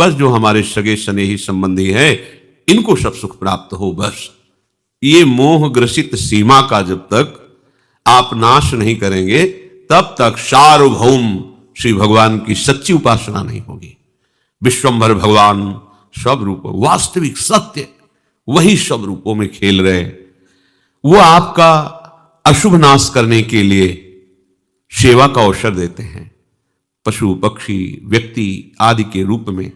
बस जो हमारे सगे स्नेही संबंधी है इनको सब सुख प्राप्त हो। बस ये मोह ग्रसित सीमा का जब तक आप नाश नहीं करेंगे तब तक सार्वभौम श्री भगवान की सच्ची उपासना नहीं होगी। विश्वंभर भगवान सब रूप वास्तविक सत्य वही सब रूपों में खेल रहे, वो आपका अशुभ नाश करने के लिए सेवा का अवसर देते हैं। पशु पक्षी व्यक्ति आदि के रूप में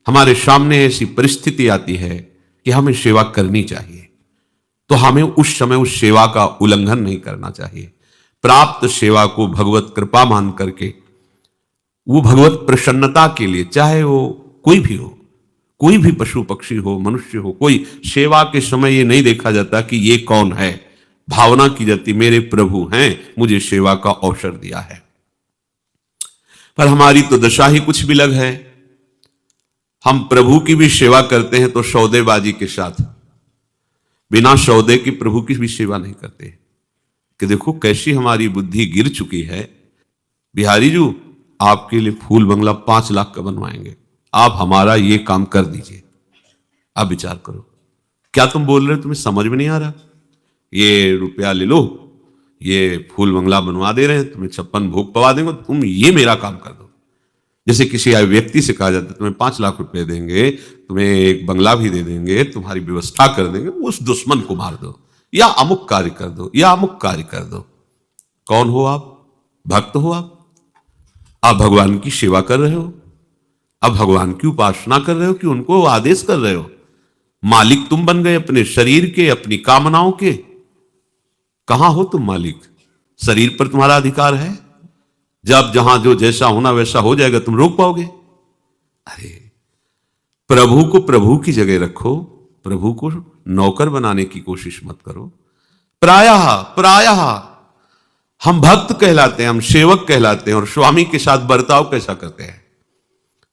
हमारे सामने ऐसी परिस्थिति आती है कि हमें सेवा करनी चाहिए, तो हमें उस समय उस सेवा का उल्लंघन नहीं करना चाहिए। प्राप्त सेवा को भगवत कृपा मान करके वो भगवत प्रसन्नता के लिए, चाहे वो कोई भी हो, कोई भी पशु पक्षी हो मनुष्य हो, कोई सेवा के समय ये नहीं देखा जाता कि ये कौन है, भावना की जाती मेरे प्रभु हैं मुझे सेवा का अवसर दिया है। पर हमारी तो दशा ही कुछ विलग है, हम प्रभु की भी सेवा करते हैं तो सौदेबाजी के साथ, बिना सौदे की प्रभु की भी सेवा नहीं करते। कि देखो कैसी हमारी बुद्धि गिर चुकी है। बिहारी जी आपके लिए फूल बंगला 5 लाख का बनवाएंगे, आप हमारा ये काम कर दीजिए। आप विचार करो, क्या तुम बोल रहे हो, तुम्हें समझ में नहीं आ रहा? ये रुपया ले लो, ये फूल बंगला बनवा दे रहे हैं, तुम्हें 56 भोग पवा देंगे, तुम ये मेरा काम कर दो। जैसे किसी व्यक्ति से कहा जाता है तुम्हें 5 लाख रुपए देंगे, तुम्हें एक बंगला भी दे देंगे, तुम्हारी व्यवस्था कर देंगे, उस दुश्मन को मार दो या अमुक कार्य कर दो या अमुक कार्य कर दो। कौन हो आप? भक्त हो आप भगवान की सेवा कर रहे हो, आप भगवान की उपासना कर रहे हो कि उनको आदेश कर रहे हो? मालिक तुम बन गए अपने शरीर के, अपनी कामनाओं के। कहां हो तुम मालिक? शरीर पर तुम्हारा अधिकार है, जब जहां जो जैसा होना वैसा हो जाएगा, तुम रोक पाओगे? अरे प्रभु को प्रभु की जगह रखो, प्रभु को नौकर बनाने की कोशिश मत करो। प्रायः हम भक्त कहलाते हैं, हम सेवक कहलाते हैं, और स्वामी के साथ बर्ताव कैसा करते हैं?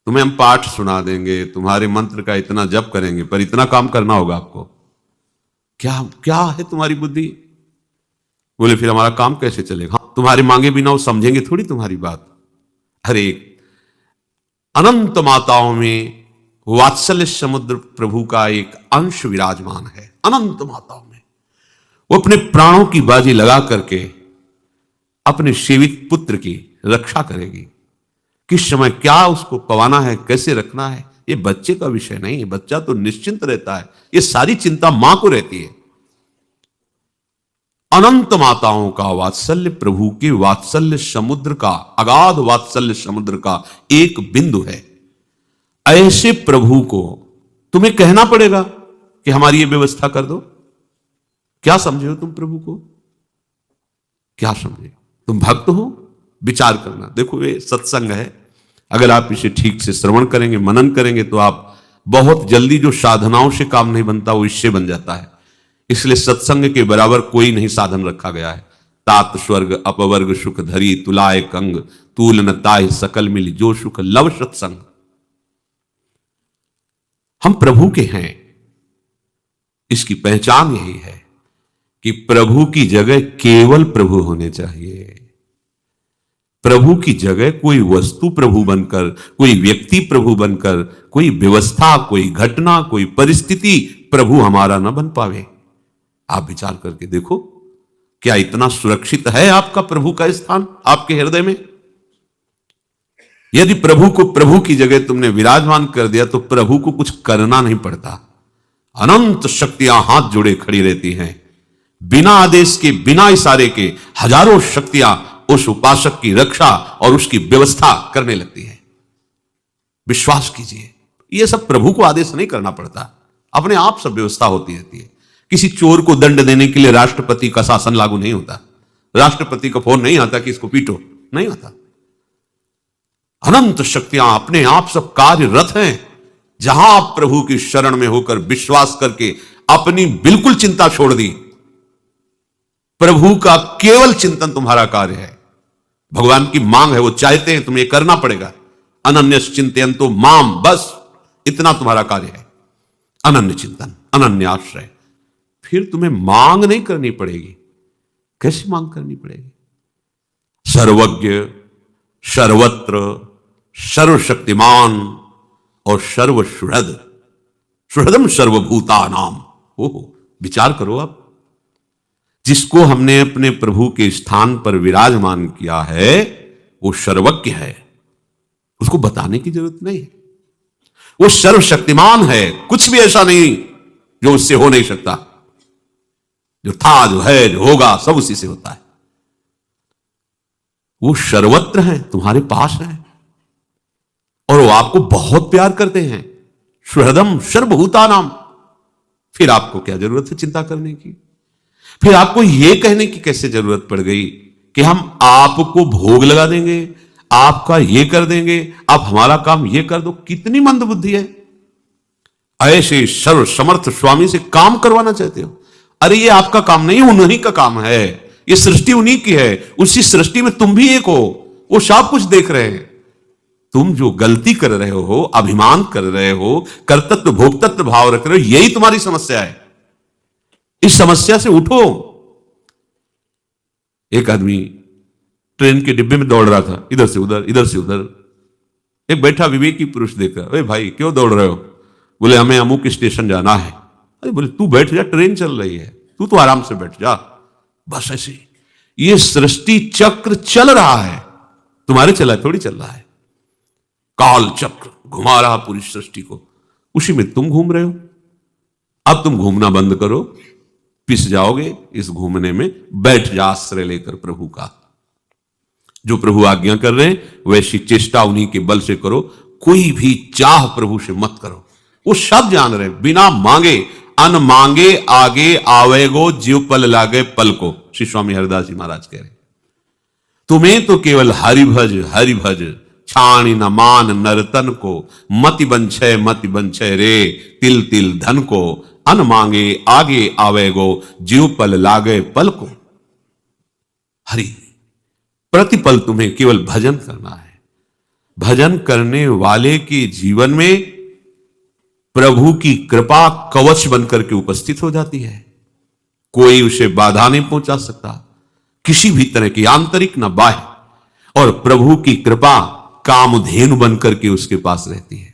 तुम्हें हम पाठ सुना देंगे, तुम्हारे मंत्र का इतना जप करेंगे, पर इतना काम करना होगा आपको। क्या है तुम्हारी बुद्धि? बोले फिर हमारा काम कैसे चलेगा? तुम्हारे मांगे बिना वो समझेंगे थोड़ी तुम्हारी बात। अरे अनंत माताओं में वात्सल्य समुद्र प्रभु का एक अंश विराजमान है। अनंत माताओं में वो अपने प्राणों की बाजी लगा करके अपने सेवित पुत्र की रक्षा करेगी। किस समय क्या उसको पवाना है, कैसे रखना है, ये बच्चे का विषय नहीं है। बच्चा तो निश्चिंत रहता है, ये सारी चिंता मां को रहती है। अनंत माताओं का वात्सल्य प्रभु के वात्सल्य समुद्र का, अगाध वात्सल्य समुद्र का एक बिंदु है। ऐसे प्रभु को तुम्हें कहना पड़ेगा कि हमारी ये व्यवस्था कर दो। क्या समझे हो तुम प्रभु को? क्या समझे? तुम भक्त हो? विचार करना। देखो ये सत्संग है, अगर आप इसे ठीक से श्रवण करेंगे, मनन करेंगे, तो आप बहुत जल्दी जो साधनाओं से काम नहीं बनता वो इससे बन जाता है। इसलिए सत्संग के बराबर कोई नहीं साधन रखा गया है। तात स्वर्ग अपवर्ग सुख धरी तुलाय कंग, तूल न ताय सकल मिल जो सुख लव सत्संग। हम प्रभु के हैं, इसकी पहचान यही है कि प्रभु की जगह केवल प्रभु होने चाहिए। प्रभु की जगह कोई वस्तु प्रभु बनकर, कोई व्यक्ति प्रभु बनकर, कोई व्यवस्था, कोई घटना, कोई परिस्थिति प्रभु हमारा न बन पावे। आप विचार करके देखो, क्या इतना सुरक्षित है आपका प्रभु का स्थान आपके हृदय में? यदि प्रभु को प्रभु की जगह तुमने विराजमान कर दिया तो प्रभु को कुछ करना नहीं पड़ता। अनंत शक्तियां हाथ जोड़े खड़ी रहती हैं, बिना आदेश के, बिना इशारे के हजारों शक्तियां उस उपासक की रक्षा और उसकी व्यवस्था करने लगती हैं। विश्वास कीजिए, यह सब प्रभु को आदेश नहीं करना पड़ता, अपने आप सब व्यवस्था होती रहती है। किसी चोर को दंड देने के लिए राष्ट्रपति का शासन लागू नहीं होता, राष्ट्रपति का फोन नहीं आता कि इसको पीटो, नहीं आता। अनंत शक्तियां अपने आप सब कार्यरत हैं। जहां आप प्रभु की शरण में होकर विश्वास करके अपनी बिल्कुल चिंता छोड़ दी, प्रभु का केवल चिंतन तुम्हारा कार्य है। भगवान की मांग है, वो चाहते हैं तुम्हें करना पड़ेगा। अनन्य चिंतयन्तो माम, बस इतना तुम्हारा कार्य है। अनन्य चिंतन, अनन्य आश्रय। फिर तुम्हें मांग नहीं करनी पड़ेगी। कैसी मांग करनी पड़ेगी? सर्वज्ञ, सर्वत्र, सर्वशक्तिमान, और सर्व सुहृद, सुहृदम सर्वभूतानाम। ओहो, विचार करो आप, जिसको हमने अपने प्रभु के स्थान पर विराजमान किया है वो सर्वज्ञ है, उसको बताने की जरूरत नहीं। वो सर्वशक्तिमान है, कुछ भी ऐसा नहीं जो उससे हो नहीं सकता। जो था, जो है, जो होगा, सब उसी से होता है। वो सर्वत्र है, तुम्हारे पास है, और वो आपको बहुत प्यार करते हैं। सुहृदम सर्वभूतानाम। फिर आपको क्या जरूरत है चिंता करने की? फिर आपको यह कहने की कैसे जरूरत पड़ गई कि हम आपको भोग लगा देंगे, आपका ये कर देंगे, आप हमारा काम ये कर दो? कितनी मंद बुद्धि है। ऐसे सर्व समर्थ स्वामी से काम करवाना चाहते हो? अरे ये आपका काम नहीं, उन्हीं का काम है। ये सृष्टि उन्हीं की है, उसी सृष्टि में तुम भी एक हो, वो सब कुछ देख रहे हैं। तुम जो गलती कर रहे हो, अभिमान कर रहे हो, कर्तृत्व भोक्तृत्व भाव रख रहे हो, यही तुम्हारी समस्या है। इस समस्या से उठो। एक आदमी ट्रेन के डिब्बे में दौड़ रहा था, इधर से उधर, इधर से उधर। एक बैठा विवेकी पुरुष देखा, अरे भाई क्यों दौड़ रहे हो? बोले हमें अमुक स्टेशन जाना है। अरे बोले तू बैठ जा, ट्रेन चल रही है, तू तो आराम से बैठ जा। बस ऐसे ये सृष्टि चक्र चल रहा है, तुम्हारे चला थोड़ी चल रहा है। काल चक्र घुमा रहा पूरी सृष्टि को, उसी में तुम घूम रहे हो। अब तुम घूमना बंद करो, पिस जाओगे इस घूमने में। बैठ जा आश्रय लेकर प्रभु का। जो प्रभु आज्ञा कर रहे हैं वैसी चेष्टा उन्हीं के बल से करो। कोई भी चाह प्रभु से मत करो। वो सब जान रहे, बिना मांगे अन मांगे आगे आवेगो जीव पल लागे पल को, श्री स्वामी हरिदास जी महाराज कह रहे। तुम्हें तो केवल हरि भज छाणी न मान नरतन को, मति बंछय रे तिल तिल धन को, अन मांगे आगे आवेगो जीव पल लागे पल को। हरि प्रतिपल तुम्हें केवल भजन करना है। भजन करने वाले के जीवन में प्रभु की कृपा कवच बनकर के उपस्थित हो जाती है। कोई उसे बाधा नहीं पहुंचा सकता, किसी भी तरह की आंतरिक न बाह्य। और प्रभु की कृपा कामधेनु बनकर के उसके पास रहती है।